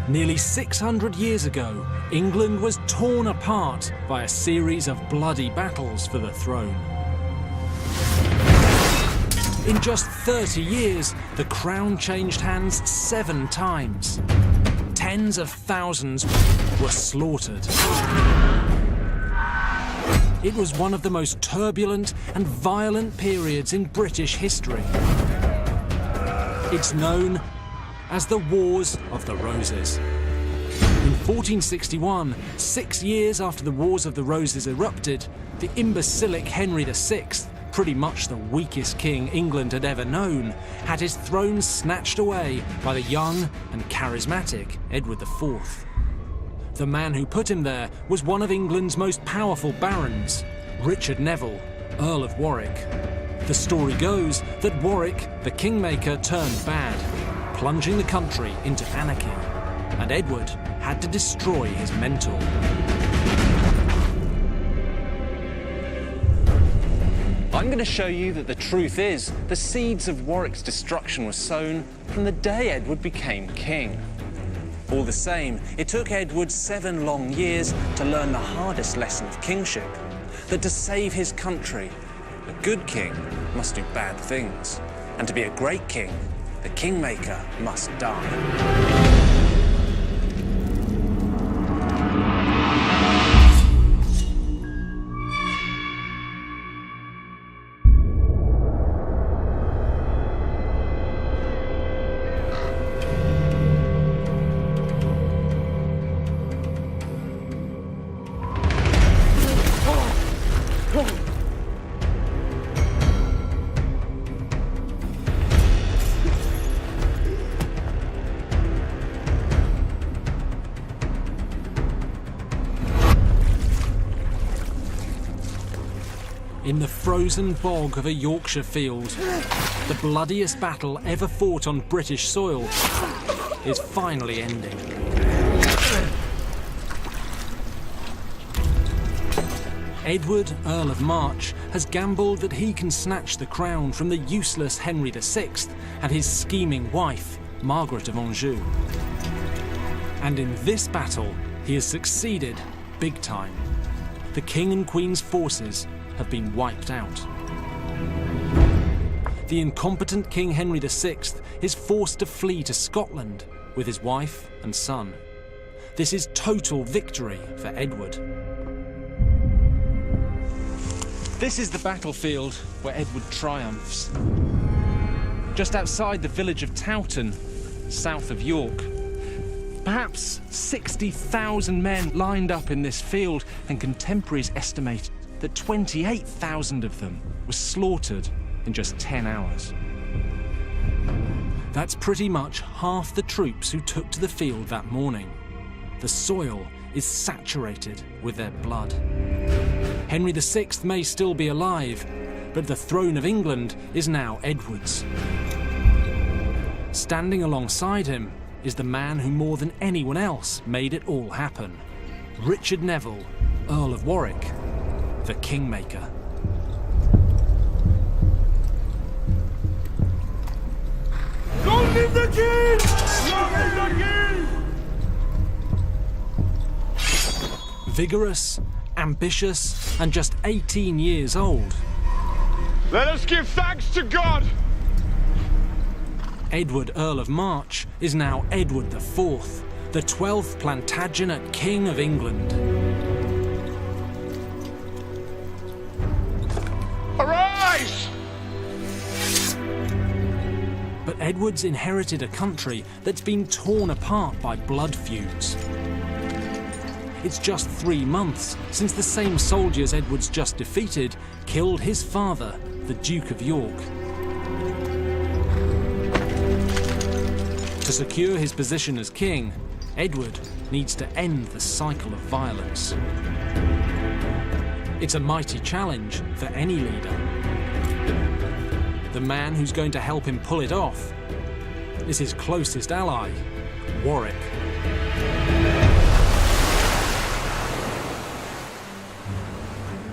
Nearly 600 years ago, England was torn apart by a series of bloody battles for the throne. In just 30 years, the crown changed hands 7 times. Tens of thousands were slaughtered. It was one of the most turbulent and violent periods in British history. It's known as the Wars of the Roses. In 1461, 6 years after the Wars of the Roses erupted, the imbecilic Henry VI, pretty much the weakest king England had ever known, had his throne snatched away by the young and charismatic Edward IV. The man who put him there was one of England's most powerful barons, Richard Neville, Earl of Warwick. The story goes that Warwick, the Kingmaker, turned bad, plunging the country into anarchy, and Edward had to destroy his mentor. I'm going to show you that the truth is the seeds of Warwick's destruction were sown from the day Edward became king. All the same, it took Edward 7 long years to learn the hardest lesson of kingship, that to save his country, a good king must do bad things, and to be a great king, the Kingmaker must die. In the frozen bog of a Yorkshire field, the bloodiest battle ever fought on British soil is finally ending. Edward, Earl of March, has gambled that he can snatch the crown from the useless Henry VI and his scheming wife, Margaret of Anjou. And in this battle, he has succeeded big time. The King and Queen's forces have been wiped out. The incompetent King Henry VI is forced to flee to Scotland with his wife and son. This is total victory for Edward. This is the battlefield where Edward triumphs. Just outside the village of Towton, south of York. Perhaps 60,000 men lined up in this field, and contemporaries estimate that 28,000 of them were slaughtered in just 10 hours. That's pretty much half the troops who took to the field that morning. The soil is saturated with their blood. Henry VI may still be alive, but the throne of England is now Edward's. Standing alongside him is the man who more than anyone else made it all happen. Richard Neville, Earl of Warwick, the Kingmaker. Don't leave the king! Don't leave the king! Vigorous, ambitious, and just 18 years old. Let us give thanks to God! Edward, Earl of March, is now Edward IV, the 12th Plantagenet King of England. Arise! But Edward's inherited a country that's been torn apart by blood feuds. It's just 3 months since the same soldiers Edward's just defeated killed his father, the Duke of York. To secure his position as king, Edward needs to end the cycle of violence. It's a mighty challenge for any leader. The man who's going to help him pull it off is his closest ally, Warwick.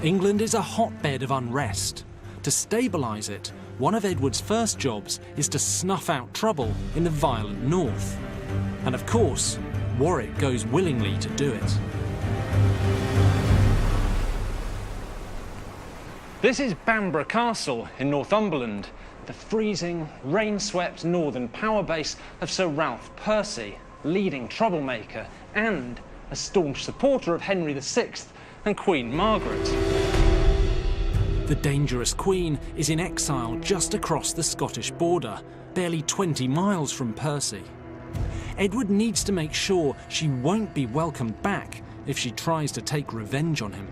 England is a hotbed of unrest. To stabilise it, one of Edward's first jobs is to snuff out trouble in the violent north. And of course, Warwick goes willingly to do it. This is Bamborough Castle in Northumberland, the freezing, rain-swept northern power base of Sir Ralph Percy, leading troublemaker and a staunch supporter of Henry VI and Queen Margaret. The dangerous Queen is in exile just across the Scottish border, barely 20 miles from Percy. Edward needs to make sure she won't be welcomed back if she tries to take revenge on him.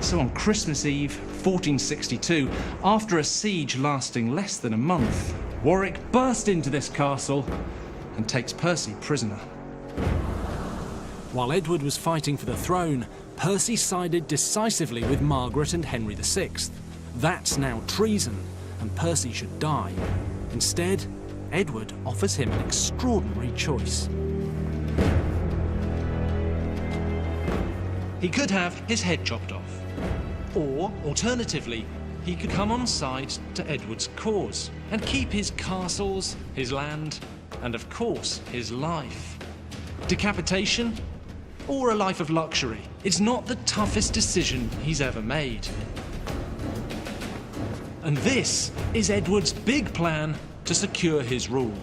So on Christmas Eve, 1462, after a siege lasting less than a month, Warwick burst into this castle and takes Percy prisoner. While Edward was fighting for the throne, Percy sided decisively with Margaret and Henry VI. That's now treason, and Percy should die. Instead, Edward offers him an extraordinary choice. He could have his head chopped off. Or, alternatively, he could come on side to Edward's cause and keep his castles, his land, and of course, his life. Decapitation or a life of luxury? It's not the toughest decision he's ever made. And this is Edward's big plan to secure his rule.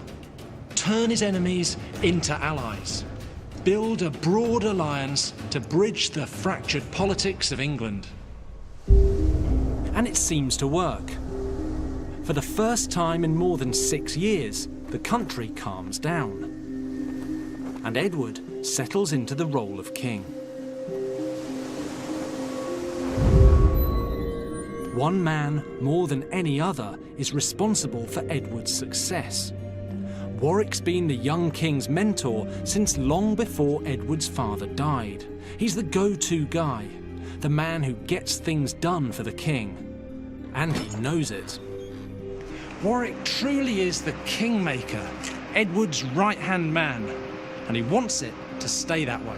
Turn his enemies into allies. Build a broad alliance to bridge the fractured politics of England. And it seems to work. For the first time in more than 6 years, the country calms down. And Edward settles into the role of king. One man, more than any other, is responsible for Edward's success. Warwick's been the young king's mentor since long before Edward's father died. He's the go-to guy, the man who gets things done for the king. And he knows it. Warwick truly is the Kingmaker, Edward's right-hand man, and he wants it to stay that way.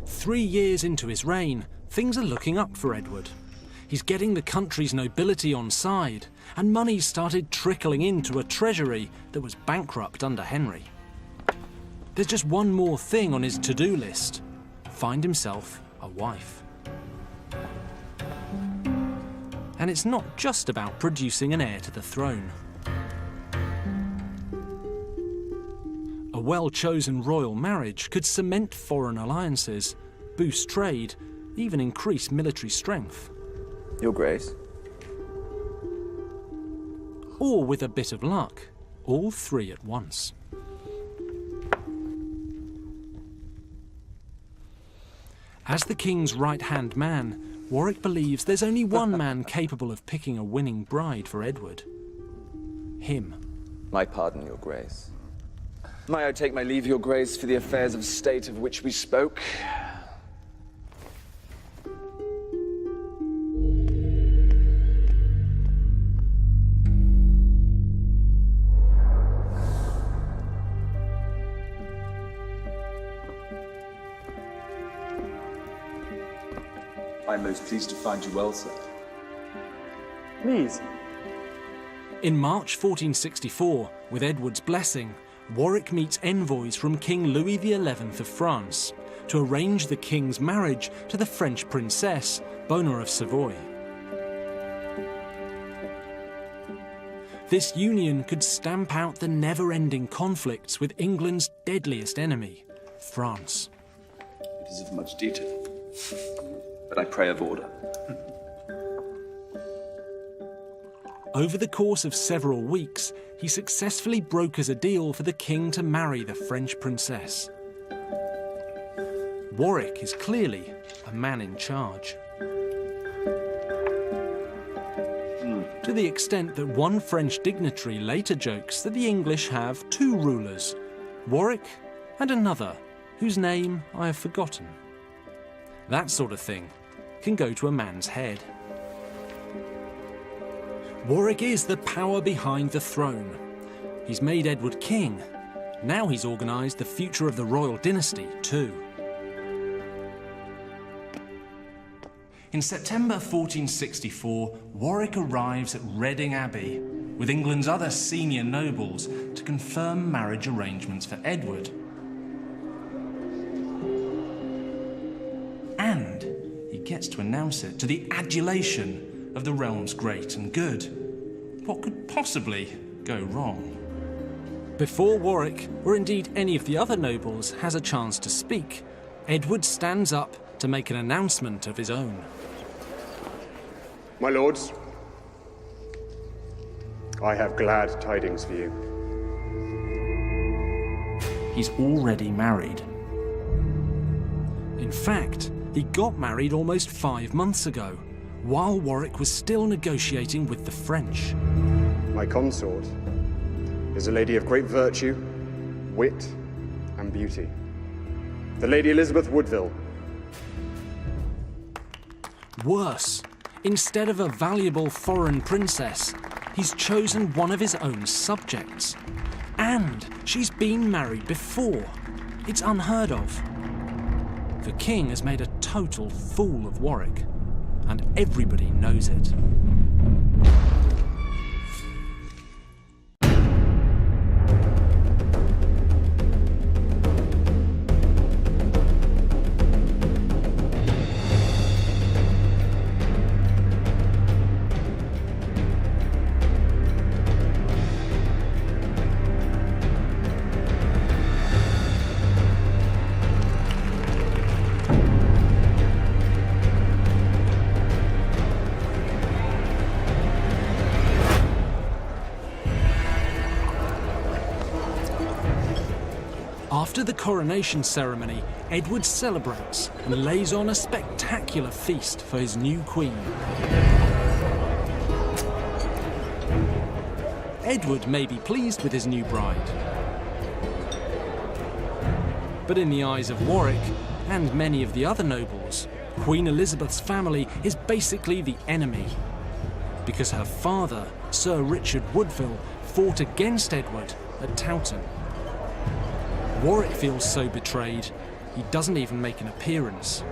Three years into his reign, things are looking up for Edward. He's getting the country's nobility on side, and money started trickling into a treasury that was bankrupt under Henry. There's just one more thing on his to-do list: find himself a wife. And it's not just about producing an heir to the throne. A well-chosen royal marriage could cement foreign alliances, boost trade, even increase military strength. Your Grace. Or, with a bit of luck, all three at once. As the king's right-hand man, Warwick believes there's only one man capable of picking a winning bride for Edward. Him. My pardon, Your Grace. May I take my leave, Your Grace, for the affairs of state of which we spoke? I'm most pleased to find you well, sir. Please. In March 1464, with Edward's blessing, Warwick meets envoys from King Louis XI of France to arrange the king's marriage to the French princess, Bona of Savoy. This union could stamp out the never-ending conflicts with England's deadliest enemy, France. It is of much detail, but I pray of order. Over the course of several weeks, he successfully brokers a deal for the king to marry the French princess. Warwick is clearly a man in charge. To the extent that one French dignitary later jokes that the English have two rulers, Warwick and another, whose name I have forgotten. That sort of thing can go to a man's head. Warwick is the power behind the throne. He's made Edward king. Now he's organised the future of the royal dynasty too. In September 1464, Warwick arrives at Reading Abbey with England's other senior nobles to confirm marriage arrangements for Edward. And he gets to announce it to the adulation of the realm's great and good. What could possibly go wrong? Before Warwick, or indeed any of the other nobles, has a chance to speak, Edward stands up to make an announcement of his own. My lords, I have glad tidings for you. He's already married. In fact, he got married almost 5 months ago, while Warwick was still negotiating with the French. My consort is a lady of great virtue, wit, and beauty. The Lady Elizabeth Woodville. Worse, instead of a valuable foreign princess, he's chosen one of his own subjects. And she's been married before. It's unheard of. The king has made a total fool of Warwick, and everybody knows it. After the coronation ceremony, Edward celebrates and lays on a spectacular feast for his new queen. Edward may be pleased with his new bride, but in the eyes of Warwick and many of the other nobles, Queen Elizabeth's family is basically the enemy, because her father, Sir Richard Woodville, fought against Edward at Towton. Warwick feels so betrayed, he doesn't even make an appearance.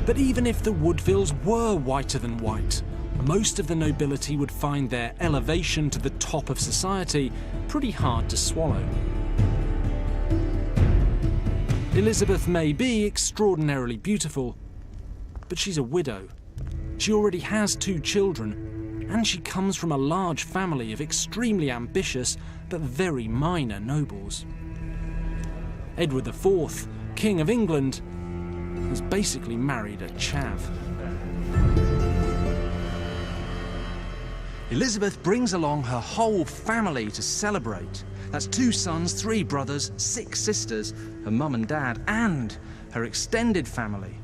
But even if the Woodvilles were whiter than white, most of the nobility would find their elevation to the top of society pretty hard to swallow. Elizabeth may be extraordinarily beautiful, but she's a widow. She already has 2 children, and she comes from a large family of extremely ambitious but very minor nobles. Edward IV, King of England, has basically married a chav. Elizabeth brings along her whole family to celebrate. That's 2 sons, 3 brothers, 6 sisters, her mum and dad, and her extended family.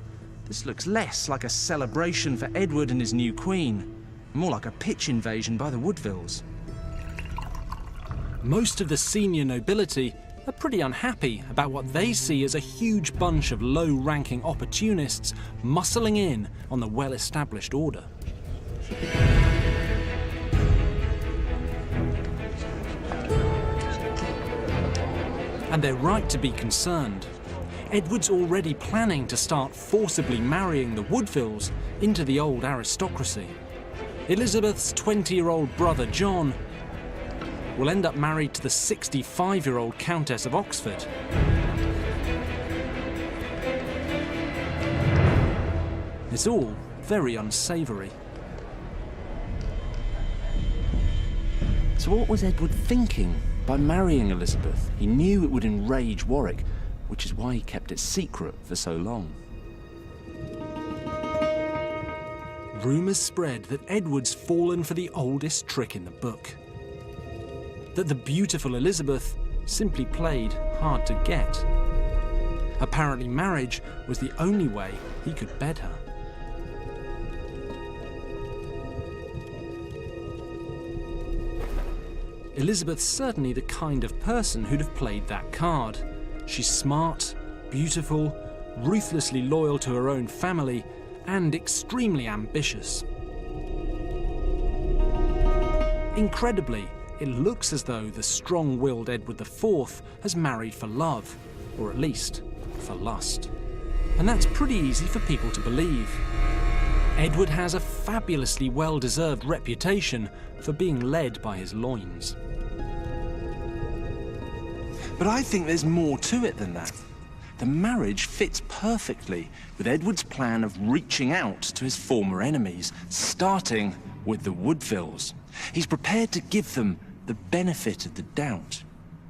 This looks less like a celebration for Edward and his new queen, more like a pitch invasion by the Woodvilles. Most of the senior nobility are pretty unhappy about what they see as a huge bunch of low-ranking opportunists muscling in on the well-established order. And they're right to be concerned. Edward's already planning to start forcibly marrying the Woodvilles into the old aristocracy. Elizabeth's 20-year-old brother John will end up married to the 65-year-old Countess of Oxford. It's all very unsavoury. So what was Edward thinking by marrying Elizabeth? He knew it would enrage Warwick, which is why he kept it secret for so long. Rumours spread that Edward's fallen for the oldest trick in the book. That the beautiful Elizabeth simply played hard to get. Apparently marriage was the only way he could bed her. Elizabeth's certainly the kind of person who'd have played that card. She's smart, beautiful, ruthlessly loyal to her own family, and extremely ambitious. Incredibly, it looks as though the strong-willed Edward IV has married for love, or at least for lust. And that's pretty easy for people to believe. Edward has a fabulously well-deserved reputation for being led by his loins. But I think there's more to it than that. The marriage fits perfectly with Edward's plan of reaching out to his former enemies, starting with the Woodvilles. He's prepared to give them the benefit of the doubt.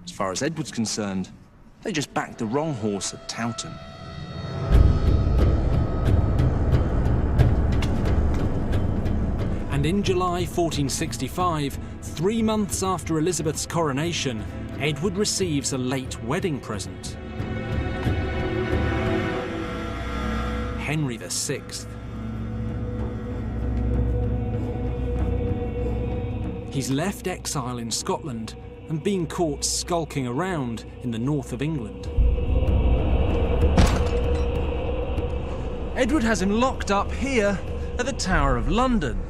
As far as Edward's concerned, they just backed the wrong horse at Towton. And in July 1465, 3 months after Elizabeth's coronation, Edward receives a late wedding present. Henry VI. He's left exile in Scotland and been caught skulking around in the north of England. Edward has him locked up here at the Tower of London,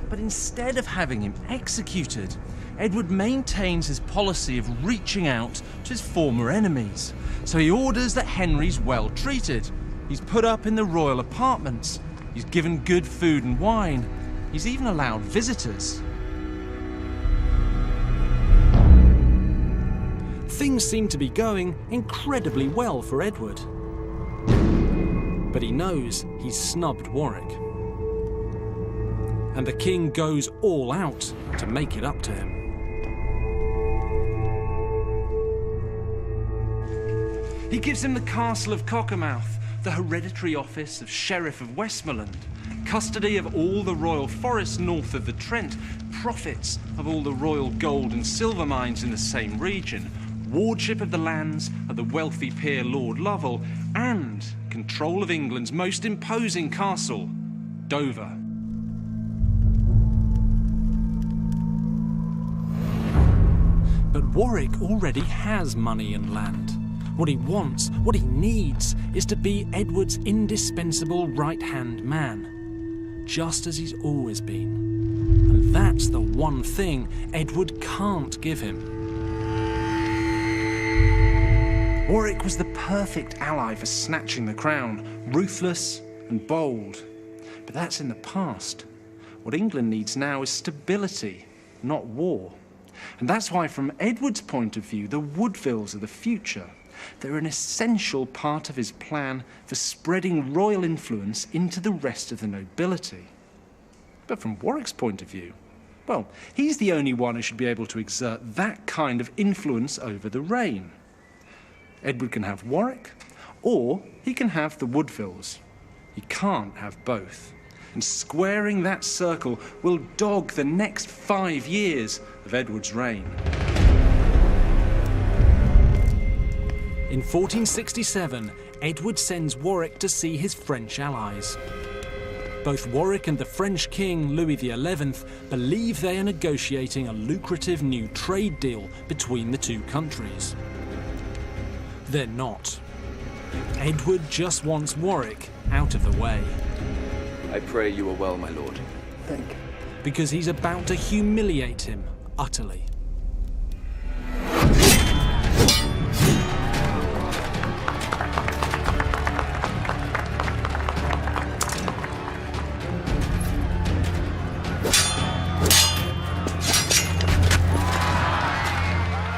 but instead of having him executed, Edward maintains his policy of reaching out to his former enemies. So he orders that Henry's well treated. He's put up in the royal apartments. He's given good food and wine. He's even allowed visitors. Things seem to be going incredibly well for Edward. But he knows he's snubbed Warwick. And the king goes all out to make it up to him. He gives him the castle of Cockermouth, the hereditary office of Sheriff of Westmoreland, custody of all the royal forests north of the Trent, profits of all the royal gold and silver mines in the same region, wardship of the lands of the wealthy peer Lord Lovell, and control of England's most imposing castle, Dover. But Warwick already has money and land. What he wants, what he needs, is to be Edward's indispensable right-hand man, just as he's always been. And that's the one thing Edward can't give him. Warwick was the perfect ally for snatching the crown, ruthless and bold. But that's in the past. What England needs now is stability, not war. And that's why, from Edward's point of view, the Woodvilles are the future. They're an essential part of his plan for spreading royal influence into the rest of the nobility. But from Warwick's point of view, well, he's the only one who should be able to exert that kind of influence over the reign. Edward can have Warwick, or he can have the Woodvilles. He can't have both. And squaring that circle will dog the next 5 years of Edward's reign. In 1467, Edward sends Warwick to see his French allies. Both Warwick and the French king, Louis XI, believe they are negotiating a lucrative new trade deal between the two countries. They're not. Edward just wants Warwick out of the way. I pray you are well, my lord. Thank you. Because he's about to humiliate him utterly.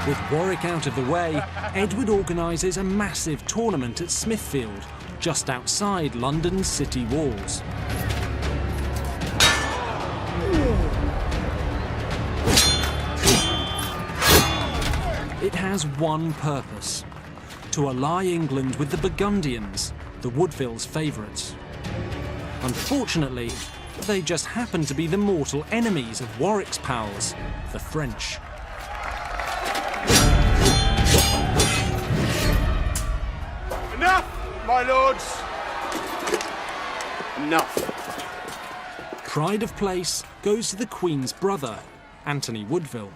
With Warwick out of the way, Edward organises a massive tournament at Smithfield, just outside London's city walls. It has one purpose: to ally England with the Burgundians, the Woodvilles' favourites. Unfortunately, they just happen to be the mortal enemies of Warwick's pals, the French. Enough, my lords! Enough. Pride of place goes to the Queen's brother, Anthony Woodville.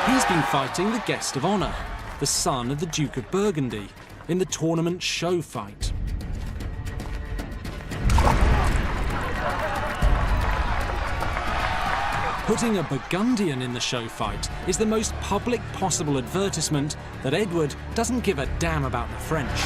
He's been fighting the guest of honour, the son of the Duke of Burgundy, in the tournament show fight. Putting a Burgundian in the show fight is the most public possible advertisement that Edward doesn't give a damn about the French.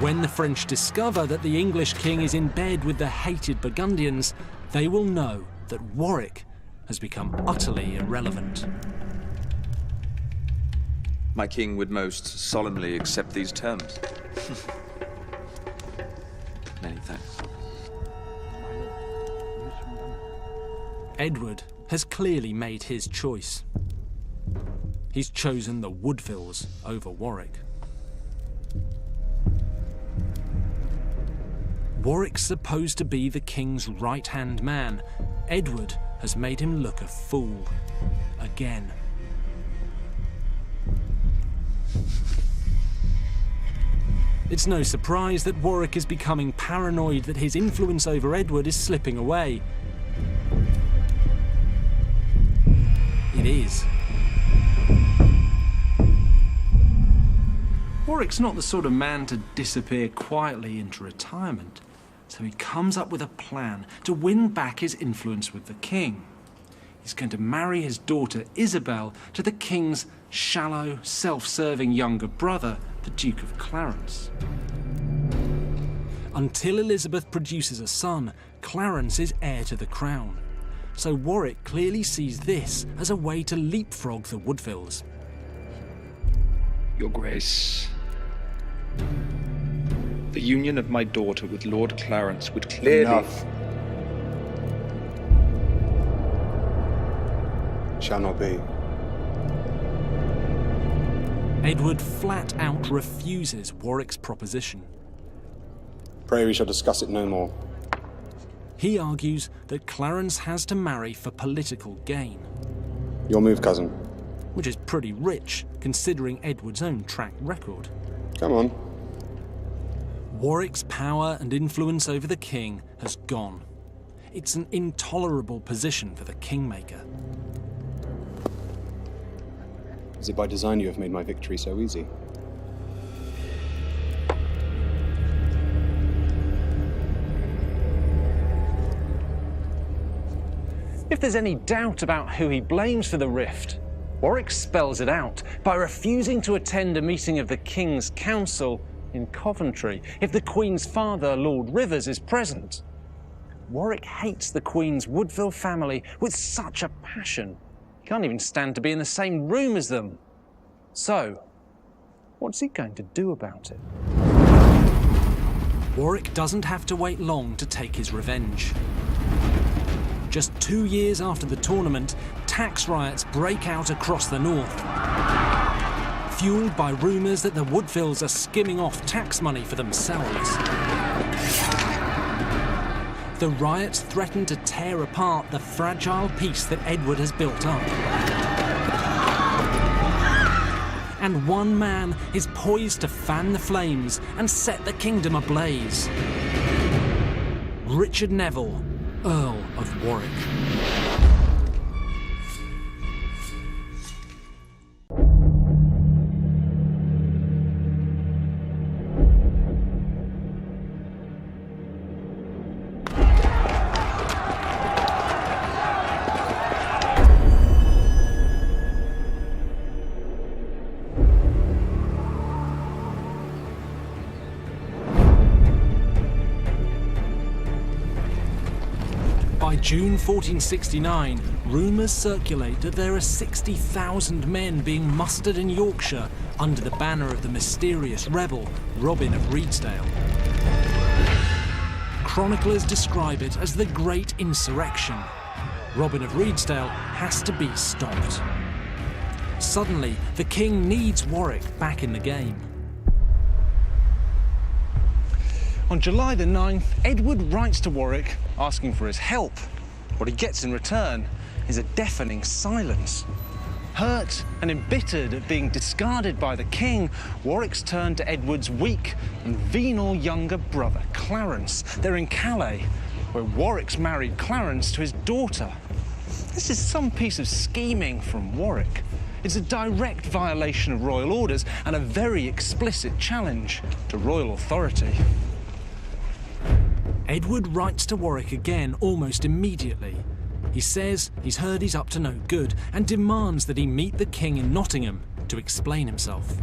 When the French discover that the English king is in bed with the hated Burgundians, they will know that Warwick has become utterly irrelevant. My king would most solemnly accept these terms. Many thanks. Edward has clearly made his choice. He's chosen the Woodvilles over Warwick. Warwick's supposed to be the king's right-hand man. Edward has made him look a fool. Again. It's no surprise that Warwick is becoming paranoid that his influence over Edward is slipping away. It is. Warwick's not the sort of man to disappear quietly into retirement, so he comes up with a plan to win back his influence with the king. He's going to marry his daughter Isabel to the king's shallow, self-serving younger brother, the Duke of Clarence. Until Elizabeth produces a son, Clarence is heir to the crown. So Warwick clearly sees this as a way to leapfrog the Woodvilles. Your Grace, the union of my daughter with Lord Clarence would clearly... Enough. Shall not be. Edward flat out refuses Warwick's proposition. Pray we shall discuss it no more. He argues that Clarence has to marry for political gain. Your move, cousin. Which is pretty rich, considering Edward's own track record. Come on. Warwick's power and influence over the king has gone. It's an intolerable position for the Kingmaker. Is it by design you have made my victory so easy? If there's any doubt about who he blames for the rift, Warwick spells it out by refusing to attend a meeting of the King's Council in Coventry if the Queen's father, Lord Rivers, is present. Warwick hates the Queen's Woodville family with such a passion, he can't even stand to be in the same room as them. So, what's he going to do about it? Warwick doesn't have to wait long to take his revenge. Just 2 years after the tournament, tax riots break out across the north. Fueled by rumours that the Woodvilles are skimming off tax money for themselves. The riots threaten to tear apart the fragile peace that Edward has built up. And one man is poised to fan the flames and set the kingdom ablaze. Richard Neville, Earl of Warwick. By June 1469, rumours circulate that there are 60,000 men being mustered in Yorkshire under the banner of the mysterious rebel, Robin of Reedsdale. Chroniclers describe it as the Great Insurrection. Robin of Reedsdale has to be stopped. Suddenly, the king needs Warwick back in the game. On July the 9th, Edward writes to Warwick asking for his help. What he gets in return is a deafening silence. Hurt and embittered at being discarded by the king, Warwick's turned to Edward's weak and venal younger brother, Clarence. They're in Calais, where Warwick's married Clarence to his daughter. This is some piece of scheming from Warwick. It's a direct violation of royal orders and a very explicit challenge to royal authority. Edward writes to Warwick again almost immediately. He says he's heard he's up to no good and demands that he meet the king in Nottingham to explain himself.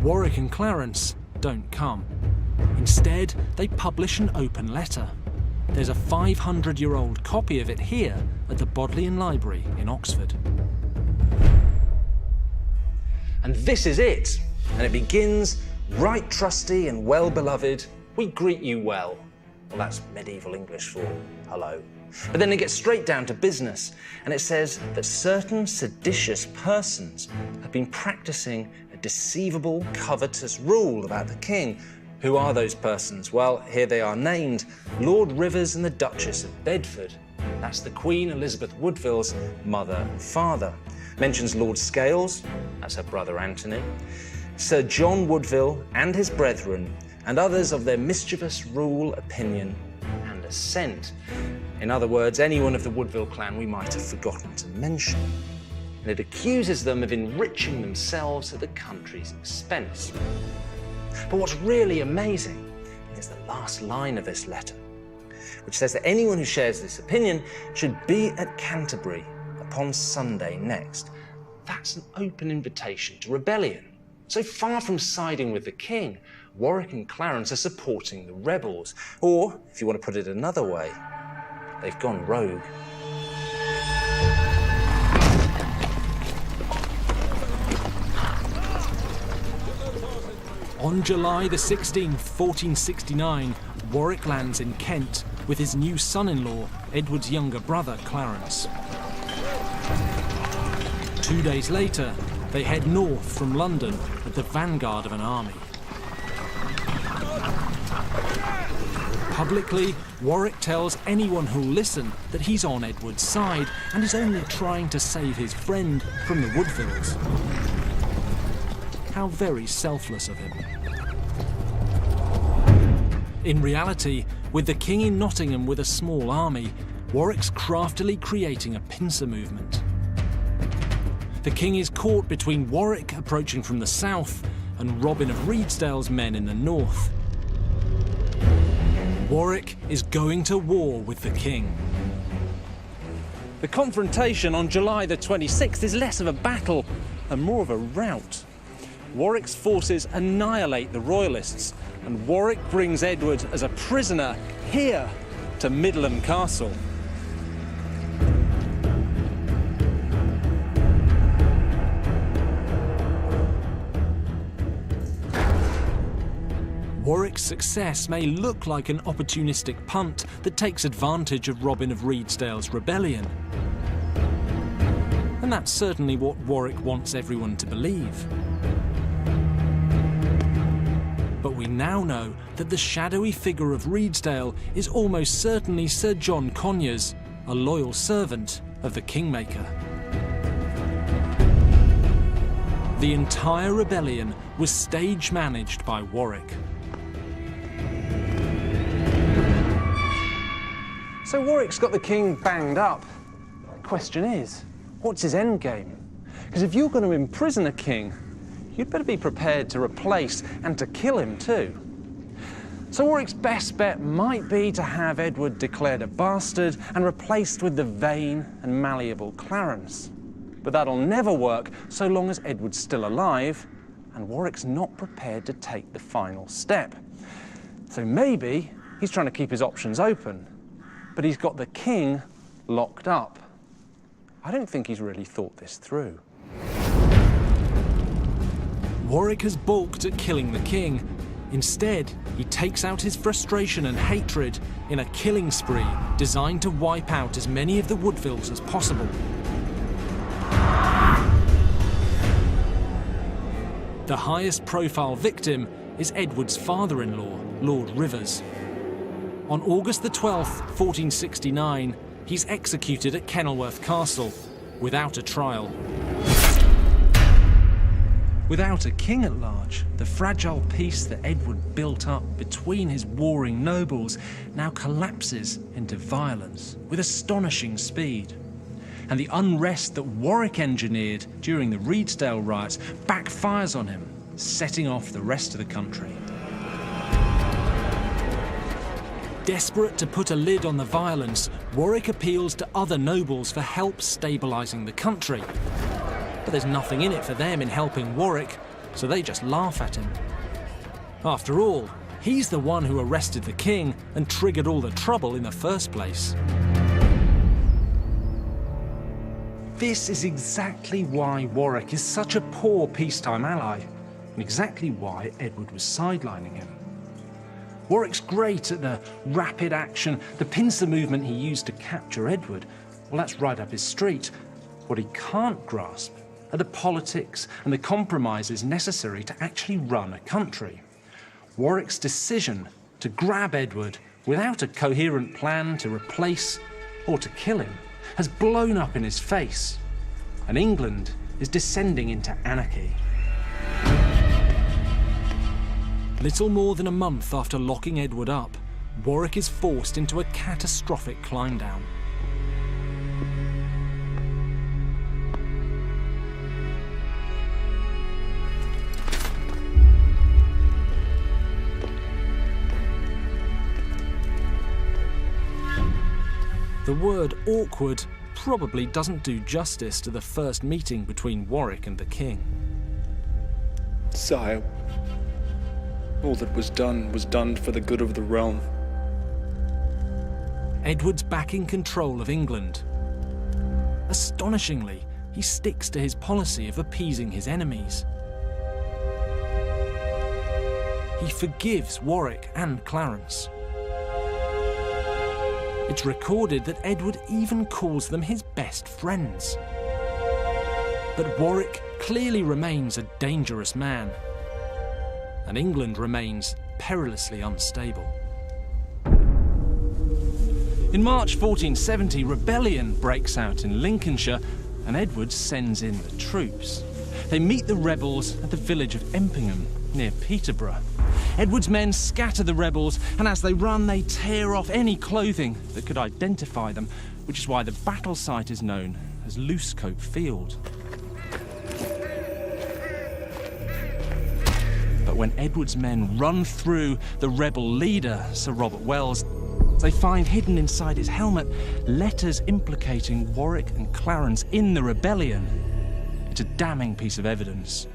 Warwick and Clarence don't come. Instead, they publish an open letter. There's a 500-year-old copy of it here at the Bodleian Library in Oxford. And this is it. And it begins, "Right trusty and well-beloved, we greet you well." Well, that's medieval English for hello. But then it gets straight down to business, and it says that certain seditious persons have been practicing a deceivable, covetous rule about the king. Who are those persons? Well, here they are named: Lord Rivers and the Duchess of Bedford. That's the Queen Elizabeth Woodville's mother and father. Mentions Lord Scales, that's her brother Anthony, Sir John Woodville and his brethren, and others of their mischievous rule, opinion, and assent. In other words, anyone of the Woodville clan we might have forgotten to mention. And it accuses them of enriching themselves at the country's expense. But what's really amazing is the last line of this letter, which says that anyone who shares this opinion should be at Canterbury upon Sunday next. That's an open invitation to rebellion. So far from siding with the king, Warwick and Clarence are supporting the rebels. Or, if you want to put it another way, they've gone rogue. On July the 16th, 1469, Warwick lands in Kent with his new son-in-law, Edward's younger brother, Clarence. 2 days later, they head north from London at the vanguard of an army. Publicly, Warwick tells anyone who'll listen that he's on Edward's side and is only trying to save his friend from the Woodvilles. How very selfless of him. In reality, with the king in Nottingham with a small army, Warwick's craftily creating a pincer movement. The king is caught between Warwick approaching from the south and Robin of Reedsdale's men in the north. Warwick is going to war with the king. The confrontation on July the 26th is less of a battle and more of a rout. Warwick's forces annihilate the royalists, and Warwick brings Edward as a prisoner here to Middleham Castle. Warwick's success may look like an opportunistic punt that takes advantage of Robin of Reedsdale's rebellion. And that's certainly what Warwick wants everyone to believe. But we now know that the shadowy figure of Reedsdale is almost certainly Sir John Conyers, a loyal servant of the Kingmaker. The entire rebellion was stage managed by Warwick. So Warwick's got the king banged up. The question is, what's his end game? Because if you're going to imprison a king, you'd better be prepared to replace and to kill him too. So Warwick's best bet might be to have Edward declared a bastard and replaced with the vain and malleable Clarence. But that'll never work so long as Edward's still alive and Warwick's not prepared to take the final step. So maybe he's trying to keep his options open, but he's got the king locked up. I don't think he's really thought this through. Warwick has balked at killing the king. Instead, he takes out his frustration and hatred in a killing spree designed to wipe out as many of the Woodvilles as possible. The highest profile victim is Edward's father-in-law, Lord Rivers. On August the 12th, 1469, he's executed at Kenilworth Castle without a trial. Without a king at large, the fragile peace that Edward built up between his warring nobles now collapses into violence with astonishing speed. And the unrest that Warwick engineered during the Reedsdale riots backfires on him, setting off the rest of the country. Desperate to put a lid on the violence, Warwick appeals to other nobles for help stabilising the country. But there's nothing in it for them in helping Warwick, so they just laugh at him. After all, he's the one who arrested the king and triggered all the trouble in the first place. This is exactly why Warwick is such a poor peacetime ally, and exactly why Edward was sidelining him. Warwick's great at the rapid action, the pincer movement he used to capture Edward. Well, that's right up his street. What he can't grasp are the politics and the compromises necessary to actually run a country. Warwick's decision to grab Edward without a coherent plan to replace or to kill him has blown up in his face, and England is descending into anarchy. Little more than a month after locking Edward up, Warwick is forced into a catastrophic climb down. The word awkward probably doesn't do justice to the first meeting between Warwick and the king. Sire, all that was done for the good of the realm. Edward's back in control of England. Astonishingly, he sticks to his policy of appeasing his enemies. He forgives Warwick and Clarence. It's recorded that Edward even calls them his best friends. But Warwick clearly remains a dangerous man, and England remains perilously unstable. In March 1470, rebellion breaks out in Lincolnshire, and Edward sends in the troops. They meet the rebels at the village of Empingham, near Peterborough. Edward's men scatter the rebels, and as they run, they tear off any clothing that could identify them, which is why the battle site is known as Loosecoat Field. But when Edward's men run through the rebel leader, Sir Robert Wells, they find hidden inside his helmet letters implicating Warwick and Clarence in the rebellion. It's a damning piece of evidence.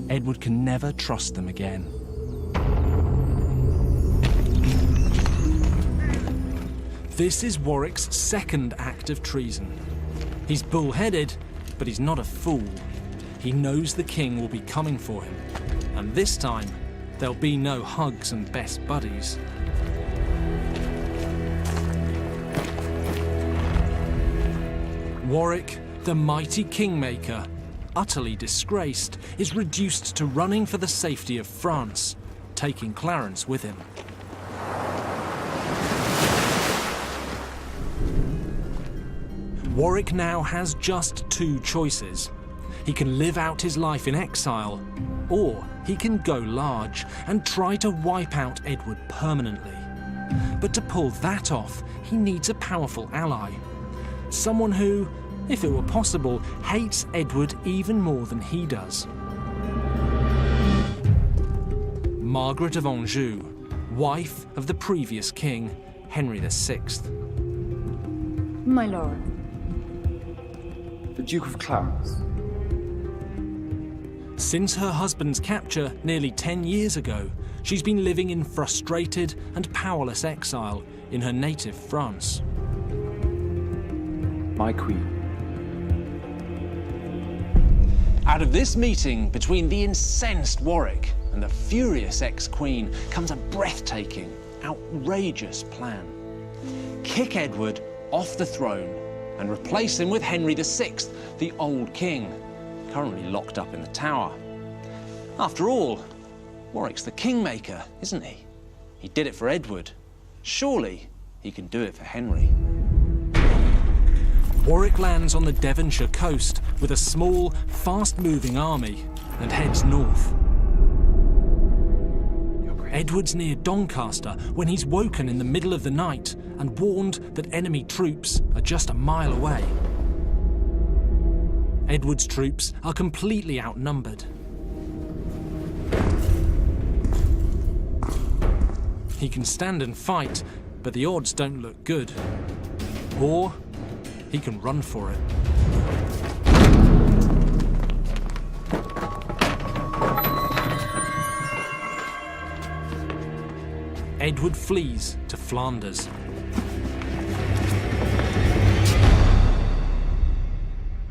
Edward can never trust them again. This is Warwick's second act of treason. He's bull-headed, but he's not a fool. He knows the king will be coming for him, and this time there'll be no hugs and best buddies. Warwick, the mighty Kingmaker, utterly disgraced, is reduced to running for the safety of France, taking Clarence with him. Warwick now has just two choices. He can live out his life in exile, or he can go large and try to wipe out Edward permanently. But to pull that off, he needs a powerful ally. Someone who, if it were possible, hates Edward even more than he does. Margaret of Anjou, wife of the previous king, Henry VI. My lord. The Duke of Clarence. Since her husband's capture nearly 10 years ago, she's been living in frustrated and powerless exile in her native France. My queen. Out of this meeting between the incensed Warwick and the furious ex-queen comes a breathtaking, outrageous plan. Kick Edward off the throne and replace him with Henry VI, the old king, currently locked up in the Tower. After all, Warwick's the Kingmaker, isn't he? He did it for Edward. Surely he can do it for Henry. Warwick lands on the Devonshire coast with a small, fast-moving army and heads north. Edward's near Doncaster when he's woken in the middle of the night and warned that enemy troops are just a mile away. Edward's troops are completely outnumbered. He can stand and fight, but the odds don't look good. Or he can run for it. Edward flees to Flanders.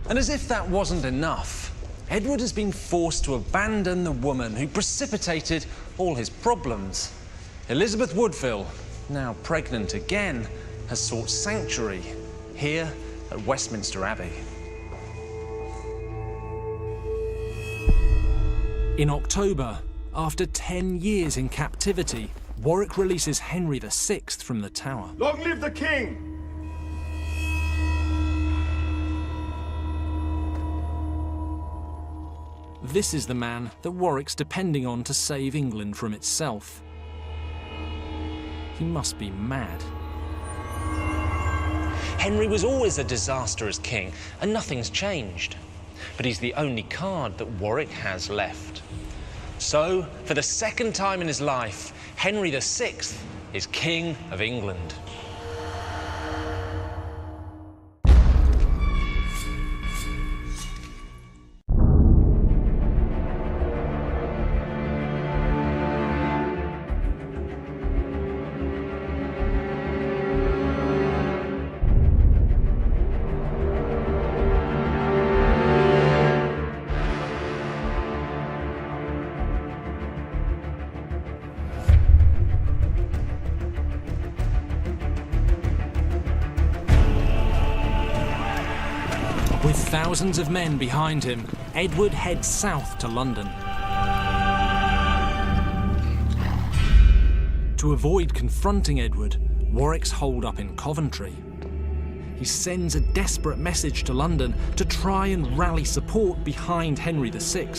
And as if that wasn't enough, Edward has been forced to abandon the woman who precipitated all his problems. Elizabeth Woodville, now pregnant again, has sought sanctuary here at Westminster Abbey. In October, after 10 years in captivity, Warwick releases Henry VI from the Tower. Long live the king! This is the man that Warwick's depending on to save England from itself. He must be mad. Henry was always a disaster as king, and nothing's changed. But he's the only card that Warwick has left. So, for the second time in his life, Henry VI is King of England. With thousands of men behind him, Edward heads south to London. To avoid confronting Edward, Warwick's holed up in Coventry. He sends a desperate message to London to try and rally support behind Henry VI.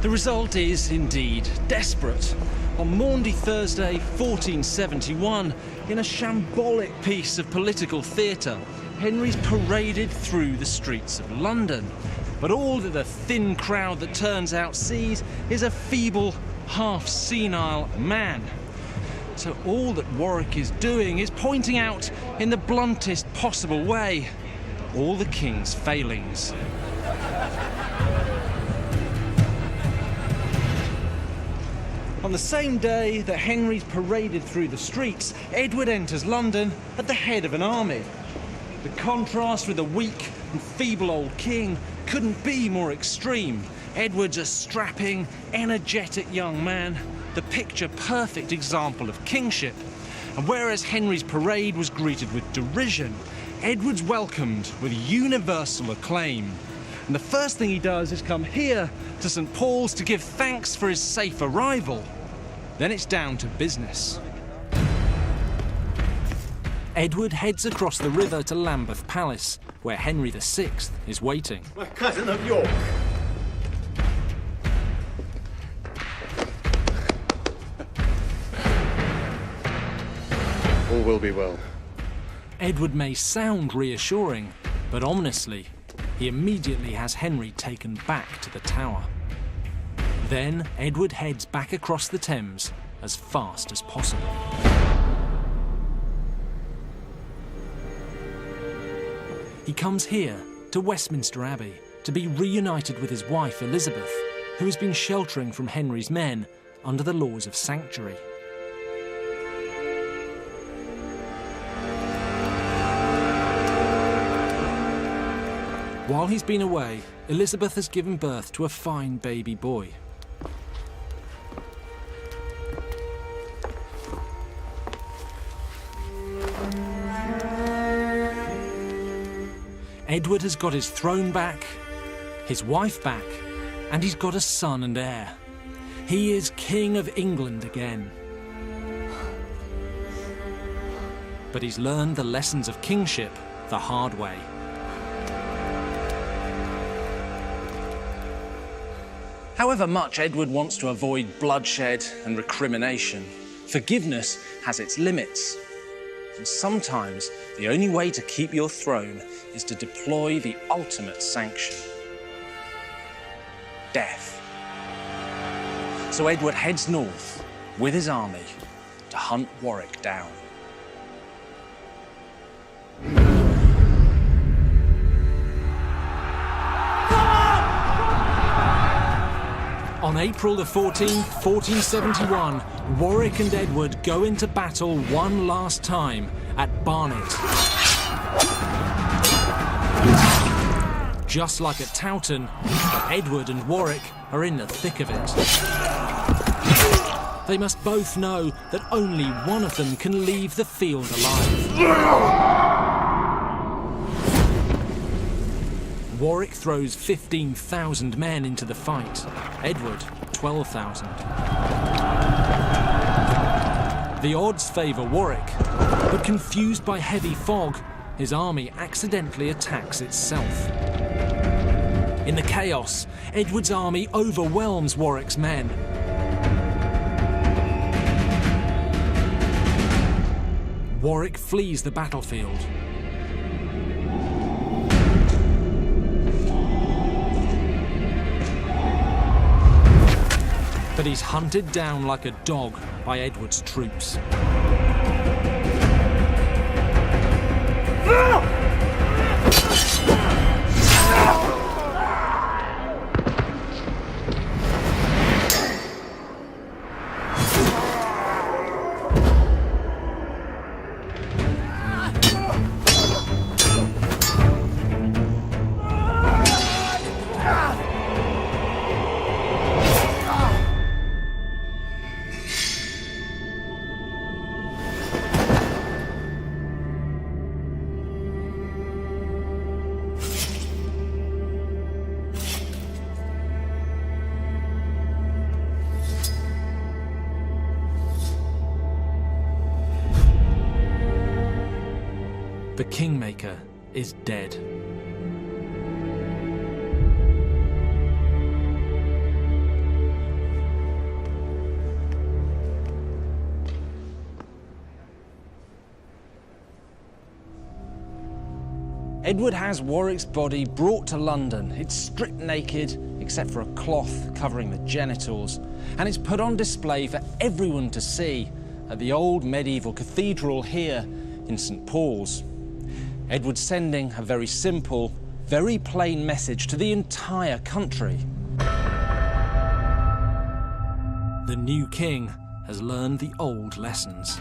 The result is indeed desperate. On Maundy Thursday, 1471, in a shambolic piece of political theatre, Henry's paraded through the streets of London. But all that the thin crowd that turns out sees is a feeble, half-senile man. So all that Warwick is doing is pointing out, in the bluntest possible way, all the king's failings. On the same day that Henry's paraded through the streets, Edward enters London at the head of an army. The contrast with the weak and feeble old king couldn't be more extreme. Edward's a strapping, energetic young man, the picture-perfect example of kingship. And whereas Henry's parade was greeted with derision, Edward's welcomed with universal acclaim. And the first thing he does is come here to St. Paul's to give thanks for his safe arrival. Then it's down to business. Edward heads across the river to Lambeth Palace, where Henry VI is waiting. My cousin of York. All will be well. Edward may sound reassuring, but ominously, he immediately has Henry taken back to the Tower. Then Edward heads back across the Thames as fast as possible. He comes here to Westminster Abbey to be reunited with his wife Elizabeth, who has been sheltering from Henry's men under the laws of sanctuary. While he's been away, Elizabeth has given birth to a fine baby boy. Edward has got his throne back, his wife back, and he's got a son and heir. He is King of England again. But he's learned the lessons of kingship the hard way. However much Edward wants to avoid bloodshed and recrimination, forgiveness has its limits. And sometimes the only way to keep your throne is to deploy the ultimate sanction: death. So Edward heads north with his army to hunt Warwick down. On April the 14th, 1471, Warwick and Edward go into battle one last time at Barnet. Just like at Towton, Edward and Warwick are in the thick of it. They must both know that only one of them can leave the field alive. Warwick throws 15,000 men into the fight, Edward 12,000. The odds favour Warwick, but confused by heavy fog, his army accidentally attacks itself. In the chaos, Edward's army overwhelms Warwick's men. Warwick flees the battlefield. But he's hunted down like a dog by Edward's troops. The Kingmaker is dead. Edward has Warwick's body brought to London. It's stripped naked, except for a cloth covering the genitals, and it's put on display for everyone to see at the old medieval cathedral here in St. Paul's. Edward's sending a very simple, very plain message to the entire country. The new king has learned the old lessons.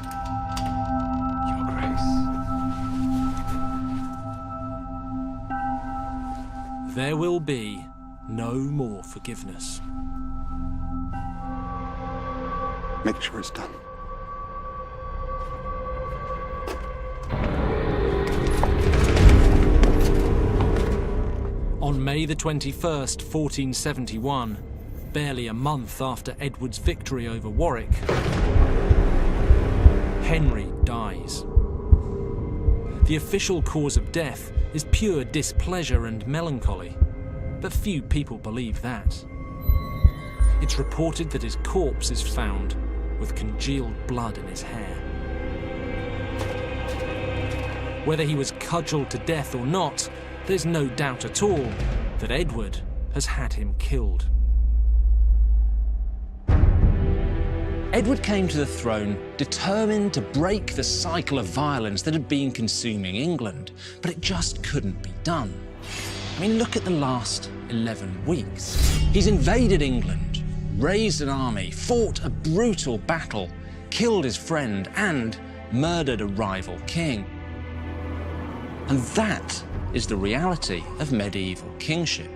Your Grace. There will be no more forgiveness. Make sure it's done. On May the 21st, 1471, barely a month after Edward's victory over Warwick, Henry dies. The official cause of death is pure displeasure and melancholy, but few people believe that. It's reported that his corpse is found with congealed blood in his hair. Whether he was cudgeled to death or not, there's no doubt at all that Edward has had him killed. Edward came to the throne determined to break the cycle of violence that had been consuming England, but it just couldn't be done. I mean, look at the last 11 weeks. He's invaded England, raised an army, fought a brutal battle, killed his friend, and murdered a rival king. And that is the reality of medieval kingship.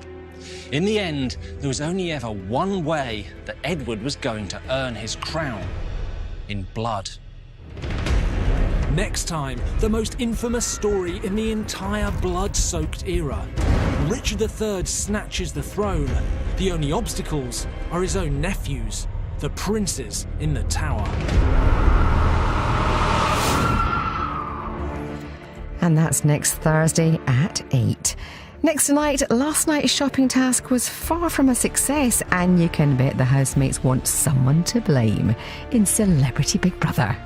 In the end, there was only ever one way that Edward was going to earn his crown: in blood. Next time, the most infamous story in the entire blood-soaked era. Richard III snatches the throne. The only obstacles are his own nephews, the princes in the Tower. And that's next Thursday at 8. Next tonight, last night's shopping task was far from a success, and you can bet the housemates want someone to blame in Celebrity Big Brother.